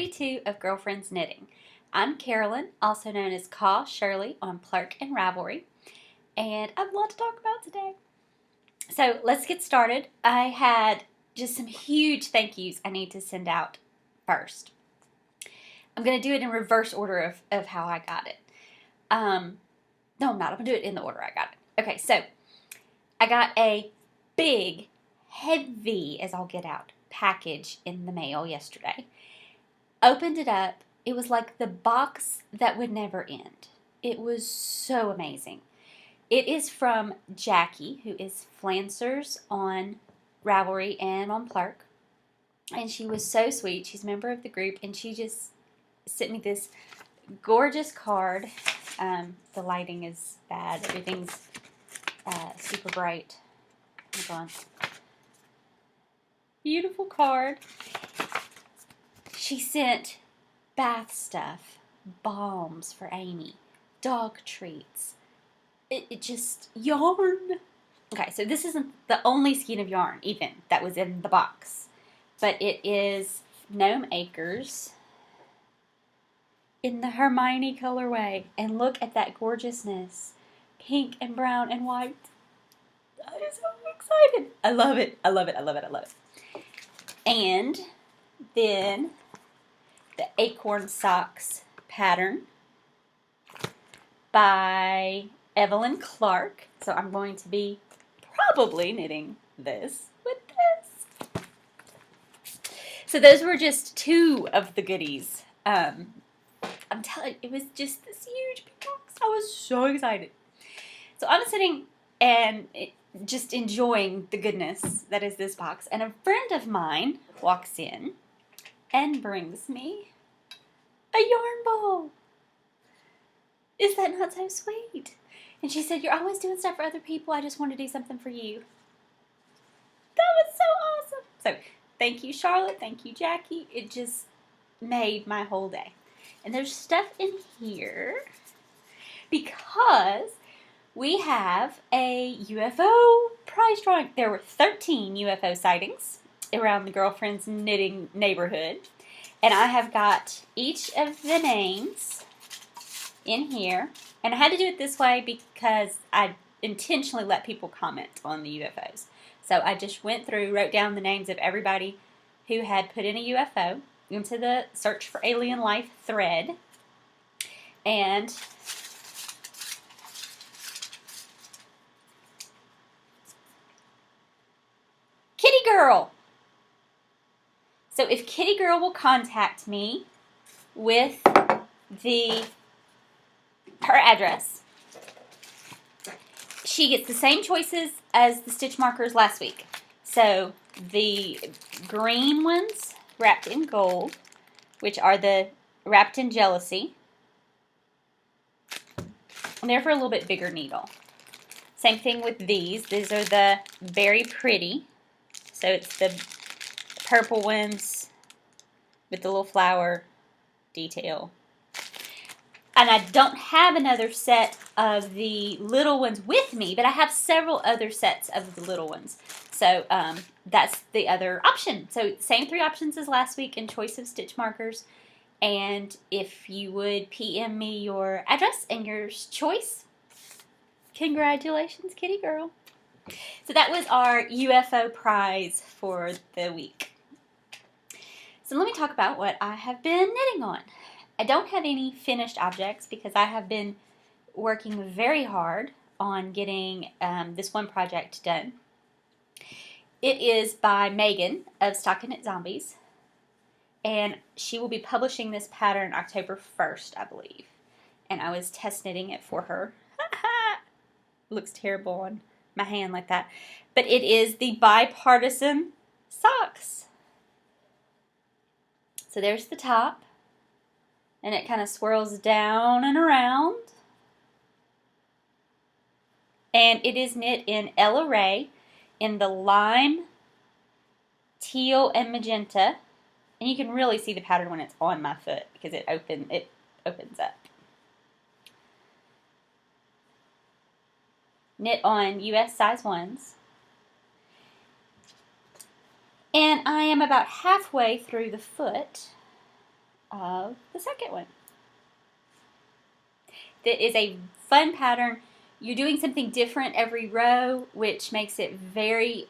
day 2 of Girlfriends Knitting. I'm Carolyn, also known as Call Shirley on Plurk and Ravelry, and I've a lot to talk about today. So let's get started. I had just some huge thank yous I need to send out first. I'm going to do it in reverse order of how I got it. No, I'm not. I'm going to do it in the order I got it. Okay, so I got a big, heavy as I'll get out package in the mail yesterday. Opened it up. It was like the box that would never end. It was so amazing. It is from Jackie, who is flanders on Ravelry and on Plurk. And she was so sweet. She's a member of the group, and she just sent me this gorgeous card. The lighting is bad. Everything's super bright. Hold on. Beautiful card. She sent bath stuff, balms for Amy, dog treats. It just, yarn. Okay, so this isn't the only skein of yarn, even, that was in the box. But it is Gnome Acres in the Hermione colorway. And look at that gorgeousness. Pink and brown and white. I'm so excited. I love it. I love it. I love it. I love it. And then the Acorn Socks pattern by Evelyn Clark. So I'm going to be probably knitting this with this. So those were just 2 of the goodies. I'm telling you, it was just this huge big box. I was so excited. So I'm sitting and just enjoying the goodness that is this box. And a friend of mine walks in and brings me a yarn ball. Is that not so sweet? And she said, "You're always doing stuff for other people. I just want to do something for you." That was so awesome. So thank you, Charlotte. Thank you, Jackie. It just made my whole day. And there's stuff in here because we have a UFO prize drawing. There were 13 UFO sightings around the Girlfriends Knitting neighborhood. And I have got each of the names in here. And I had to do it this way because I intentionally let people comment on the UFOs. So I just went through, wrote down the names of everybody who had put in a UFO into the Search for Alien Life thread. And Kitty Girl. So if Kitty Girl will contact me with her address, she gets the same choices as the stitch markers last week. So the green ones wrapped in gold, which are the wrapped in Chelsie. And they're for a little bit bigger needle. Same thing with these. These are the Very Pretty. So it's the purple ones with the little flower detail. And I don't have another set of the little ones with me, but I have several other sets of the little ones. So that's the other option. So same 3 options as last week in choice of stitch markers. And if you would PM me your address and your choice, congratulations, Kitty Girl. So that was our UFO prize for the week. So let me talk about what I have been knitting on. I don't have any finished objects because I have been working very hard on getting this one project done. It is by Megan of Stockinette Zombies, and she will be publishing this pattern October 1st, I believe. And I was test knitting it for her. Looks terrible on my hand like that. But it is the Bipartisan socks. So there's the top. And it kind of swirls down and around. And it is knit in Ella Rae in the lime, teal, and magenta. And you can really see the pattern when it's on my foot because it opens up. Knit on US size 1s. And I am about halfway through the foot. of the second one. That is a fun pattern. You're doing something different every row, which makes it very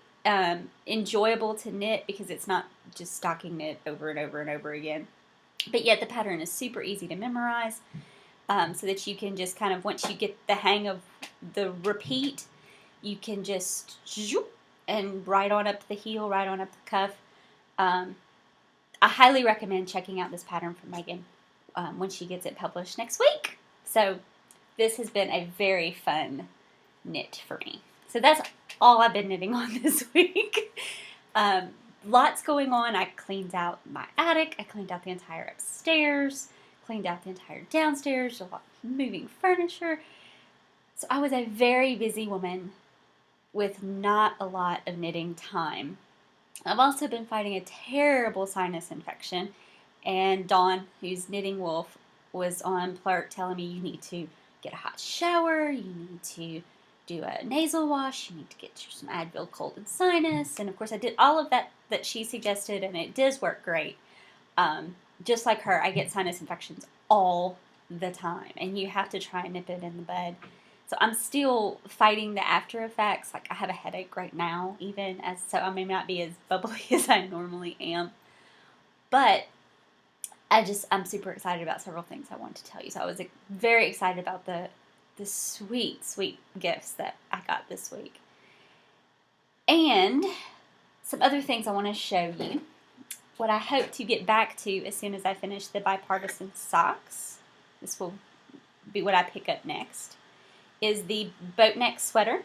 enjoyable to knit because it's not just stocking knit over and over and over again. But yet the pattern is super easy to memorize, so that you can just kind of, once you get the hang of the repeat, you can just and right on up the heel, right on up the cuff. I highly recommend checking out this pattern from Megan when she gets it published next week. So this has been a very fun knit for me. So that's all I've been knitting on this week. Lots going on. I cleaned out my attic. I cleaned out the entire upstairs. Cleaned out the entire downstairs. A lot of moving furniture. So I was a very busy woman with not a lot of knitting time. I've also been fighting a terrible sinus infection, and Dawn, who's Knitting Wolf, was on Plurk telling me you need to get a hot shower, you need to do a nasal wash, you need to get some Advil cold and sinus, and of course I did all of that she suggested, and it does work great. Just like her, I get sinus infections all the time, and you have to try and nip it in the bud. So I'm still fighting the after effects. Like I have a headache right now, so I may not be as bubbly as I normally am. But I'm super excited about several things I want to tell you. So I was very excited about the sweet, sweet gifts that I got this week. And some other things I want to show you. What I hope to get back to as soon as I finish the Bipartisan socks, this will be what I pick up next, is the Boatneck sweater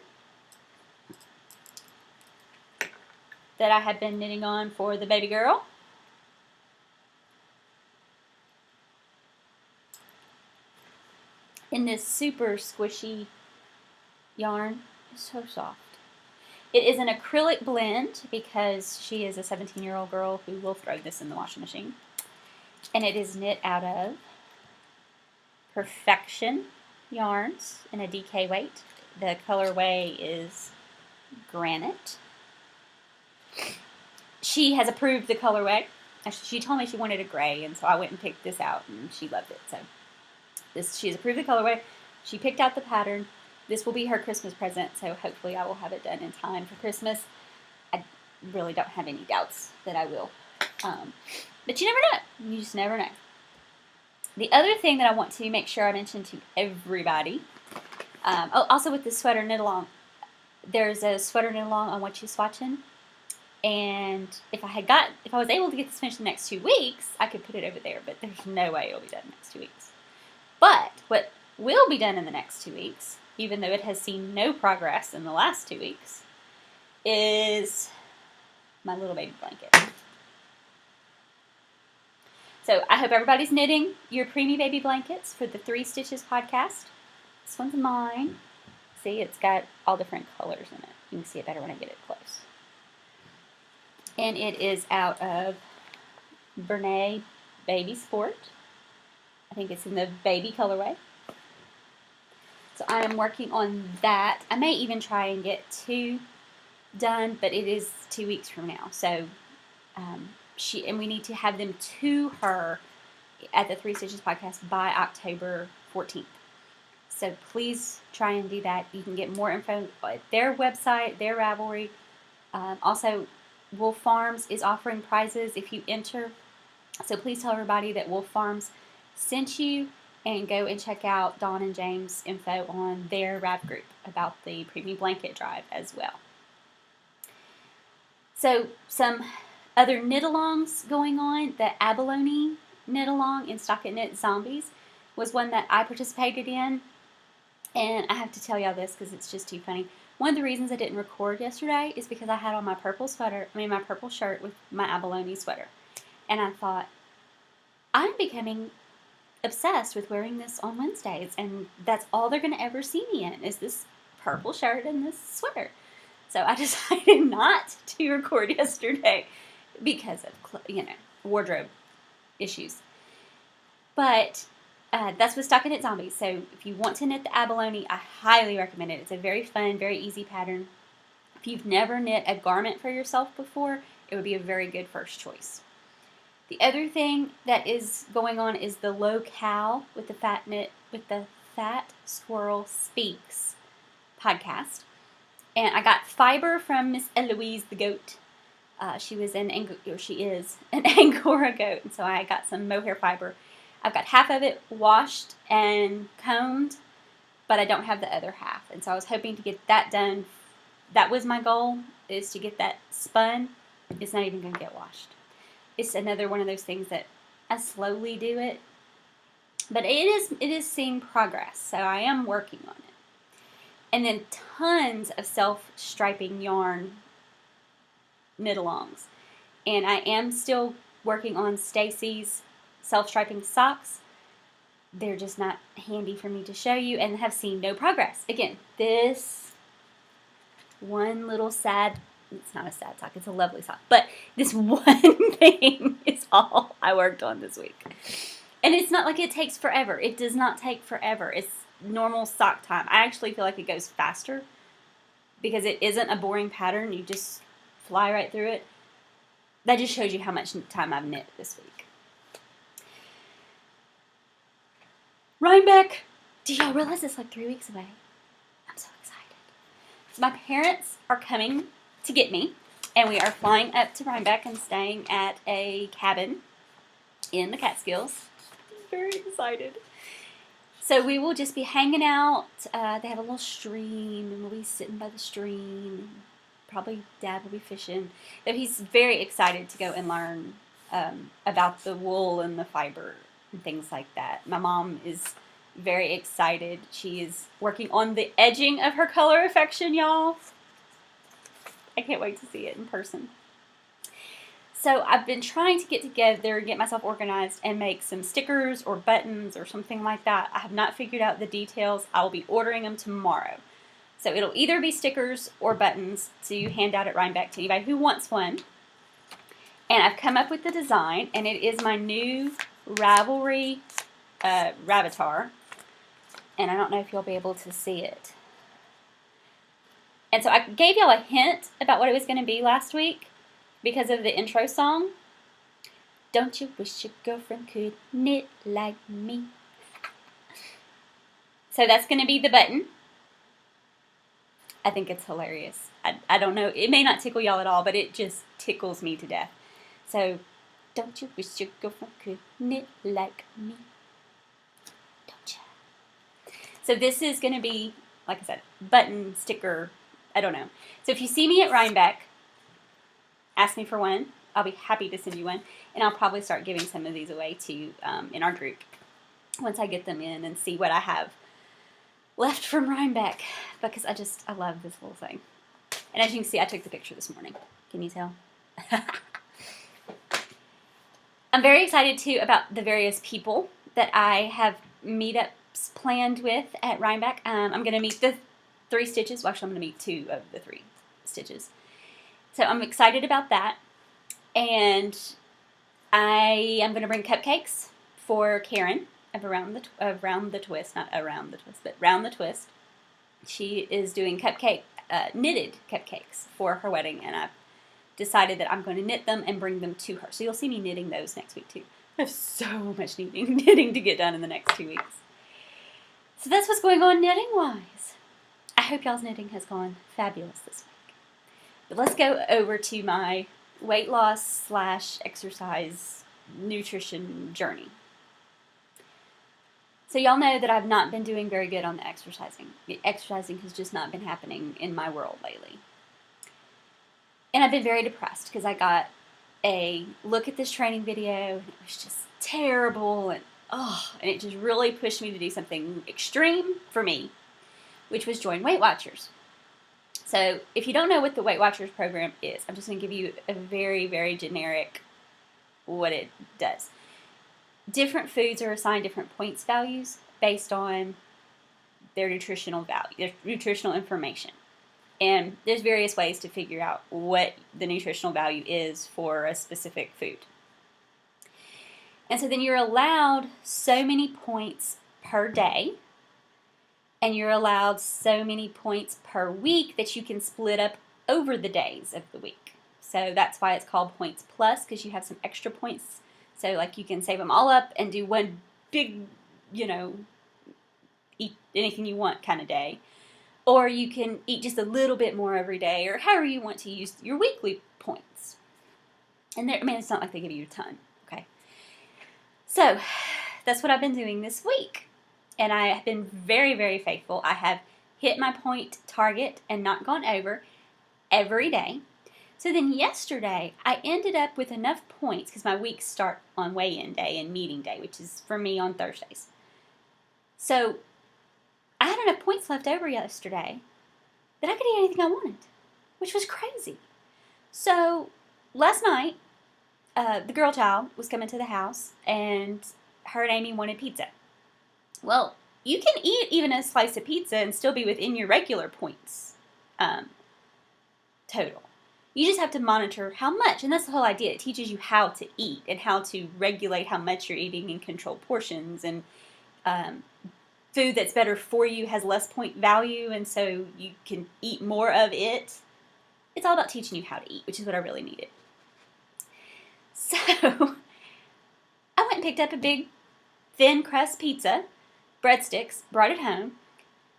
that I have been knitting on for the baby girl. In this super squishy yarn. It's so soft. It is an acrylic blend because she is a 17-year-old girl who will throw this in the washing machine. And it is knit out of Perfection yarns in a DK weight. The colorway is Granite. She has approved the colorway. Actually, she told me she wanted a gray, and so I went and picked this out, and she loved it. So she has approved the colorway. She picked out the pattern. This will be her Christmas present, so hopefully I will have it done in time for Christmas. I really don't have any doubts that I will. But you never know. You just never know. The other thing that I want to make sure I mention to everybody, also with the sweater knit along, there's a sweater knit along on Whatcha Swatchin, and if I was able to get this finished in the next 2 weeks, I could put it over there, but there's no way it'll be done in the next 2 weeks. But what will be done in the next 2 weeks, even though it has seen no progress in the last 2 weeks, is my little baby blanket. So I hope everybody's knitting your Premie baby blankets for the 3 Stitches podcast. This one's mine. See, it's got all different colors in it. You can see it better when I get it close. And it is out of Premie Baby Sport. I think it's in the baby colorway. So I am working on that. I may even try and get 2 done, but it is 2 weeks from now. So we need to have them to her at the 3 Stitches podcast by October 14th. So please try and do that. You can get more info at their website, their Ravelry. Also, Wolf Farms is offering prizes if you enter. So please tell everybody that Wolf Farms sent you, and go and check out Dawn and James' info on their Rav group about the Premie blanket drive as well. So some other knit-alongs going on. The abalone knit-along in Stocking Knit Zombies was one that I participated in. And I have to tell y'all this because it's just too funny. One of the reasons I didn't record yesterday is because I had on my purple shirt with my abalone sweater. And I thought, I'm becoming obsessed with wearing this on Wednesdays, and that's all they're going to ever see me in is this purple shirt and this sweater. So I decided not to record yesterday because of wardrobe issues. But that's with Stocking Knit Zombies. So if you want to knit the abalone, I highly recommend it. It's a very fun, very easy pattern. If you've never knit a garment for yourself before, it would be a very good first choice. The other thing that is going on is the LoKAL with the Fat Squirrel Speaks podcast. And I got fiber from Miss Eloise the goat. She is an Angora goat, and so I got some mohair fiber. I've got half of it washed and combed, but I don't have the other half, and so I was hoping to get that done. That was my goal, is to get that spun. It's not even going to get washed. It's another one of those things that I slowly do it, but it is seeing progress, so I am working on it. And then tons of self-striping yarn knit-alongs. And I am still working on Stacy's self-striping socks. They're just not handy for me to show you and have seen no progress. Again, this one little sad, it's not a sad sock, it's a lovely sock, but this one thing is all I worked on this week. And it's not like it takes forever. It does not take forever. It's normal sock time. I actually feel like it goes faster because it isn't a boring pattern. You just fly right through it. That just shows you how much time I've knit this week. Rhinebeck. Do y'all realize it's like 3 weeks away? I'm so excited. So my parents are coming to get me, and we are flying up to Rhinebeck and staying at a cabin in the Catskills. I'm very excited. So we will just be hanging out. They have a little stream, and we'll be sitting by the stream. Probably Dad will be fishing. Though he's very excited to go and learn about the wool and the fiber and things like that. My mom is very excited. She is working on the edging of her color affection, y'all. I can't wait to see it in person. So I've been trying to get together, get myself organized, and make some stickers or buttons or something like that. I have not figured out the details. I will be ordering them tomorrow. So it'll either be stickers or buttons to hand out at Rhinebeck to anybody who wants one. And I've come up with the design, and it is my new Ravelry Ravitar. And I don't know if you'll be able to see it. And so I gave y'all a hint about what it was going to be last week because of the intro song. Don't you wish your girlfriend could knit like me? So that's going to be the button. I think it's hilarious. I don't know. It may not tickle y'all at all, but it just tickles me to death. So, don't you wish your girlfriend could knit like me? Don't you? So this is going to be, like I said, button, sticker, I don't know. So if you see me at Rhinebeck, ask me for one. I'll be happy to send you one. And I'll probably start giving some of these away to in our group once I get them in and see what I have left from Rhinebeck, because I love this little thing. And as you can see, I took the picture this morning. Can you tell? I'm very excited too about the various people that I have meetups planned with at Rhinebeck. I'm going to meet the 3 stitches. Well, actually, I'm going to meet 2 of the 3 stitches. So I'm excited about that. And I am going to bring cupcakes for Karen of Around the Twist. Not Around the Twist, but Round the Twist. She is doing knitted cupcakes for her wedding, and I've decided that I'm going to knit them and bring them to her. So you'll see me knitting those next week too. I have so much knitting to get done in the next 2 weeks. So that's what's going on knitting-wise. I hope y'all's knitting has gone fabulous this week. But let's go over to my weight loss / exercise nutrition journey. So y'all know that I've not been doing very good on the exercising. The exercising has just not been happening in my world lately. And I've been very depressed because I got a look at this training video and it was just terrible and it just really pushed me to do something extreme for me, which was join Weight Watchers. So if you don't know what the Weight Watchers program is, I'm just going to give you a very, very generic what it does. Different foods are assigned different points values based on their nutritional value, their nutritional information. And there's various ways to figure out what the nutritional value is for a specific food. And so then you're allowed so many points per day, and you're allowed so many points per week that you can split up over the days of the week. So that's why it's called Points Plus, because you have some extra points So, like, you can save them all up and do one big, you know, eat anything you want kind of day. Or you can eat just a little bit more every day, or however you want to use your weekly points. And it's not like they give you a ton, okay? So, that's what I've been doing this week. And I have been very, very faithful. I have hit my point target and not gone over every day. So then yesterday, I ended up with enough points, because my weeks start on weigh-in day and meeting day, which is for me on Thursdays. So I had enough points left over yesterday that I could eat anything I wanted, which was crazy. So last night, the girl child was coming to the house, and her and Amy wanted pizza. Well, you can eat even a slice of pizza and still be within your regular points total. You just have to monitor how much, and that's the whole idea. It teaches you how to eat and how to regulate how much you're eating and control portions, and food that's better for you has less point value, and so you can eat more of it. It's all about teaching you how to eat, which is what I really needed. So I went and picked up a big thin crust pizza, breadsticks, brought it home.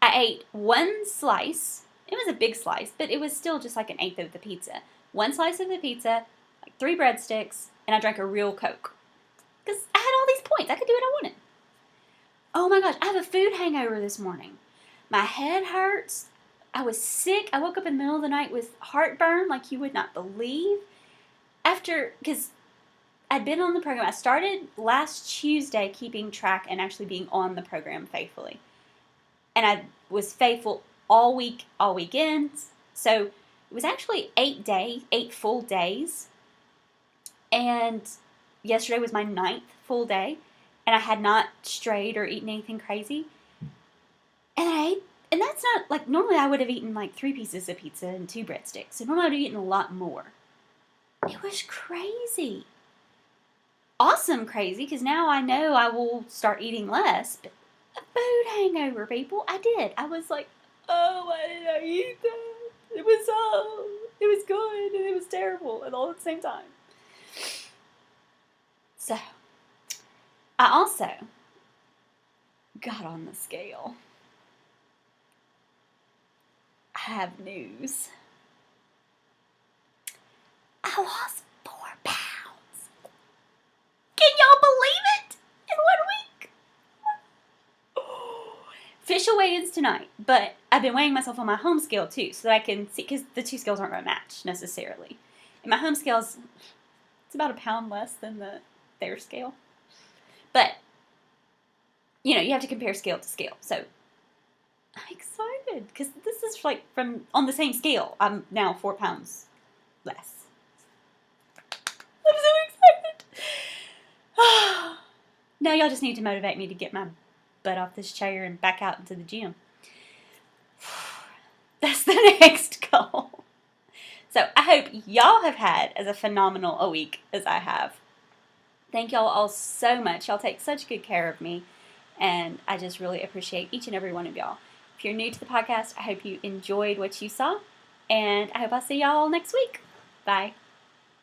I ate one slice. It was a big slice, but it was still just like an eighth of the pizza. One slice of the pizza, like 3 breadsticks, and I drank a real Coke. Because I had all these points. I could do what I wanted. Oh my gosh, I have a food hangover this morning. My head hurts. I was sick. I woke up in the middle of the night with heartburn like you would not believe. Because I'd been on the program. I started last Tuesday keeping track and actually being on the program faithfully. And I was faithful all week, all weekends. So it was actually 8 full days. And yesterday was my 9th full day. And I had not strayed or eaten anything crazy. And I ate, and that's not, like, normally I would have eaten like 3 pieces of pizza and 2 breadsticks. So normally I would have eaten a lot more. It was crazy. Awesome crazy, because now I know I will start eating less. But a food hangover, people. I did. I was like, oh, why did I eat that? It was good and it was terrible, and all at the same time. So, I also got on the scale. I have news. I lost 4 pounds. Can y'all believe it? In 1 week? Official weigh-ins tonight, but I've been weighing myself on my home scale too, so that I can see, because the 2 scales aren't going to match necessarily. And my home scale's, it's about 1 pound less than their scale. But, you know, you have to compare scale to scale. So, I'm excited, because this is like on the same scale. I'm now 4 pounds less. I'm so excited. Now y'all just need to motivate me to get my butt off this chair and back out into the gym. That's the next goal. So I hope y'all have had as a phenomenal a week as I have. Thank y'all all so much. Y'all take such good care of me, and I just really appreciate each and every one of y'all. If you're new to the podcast, I hope you enjoyed what you saw, and I hope I'll see y'all next week. Bye.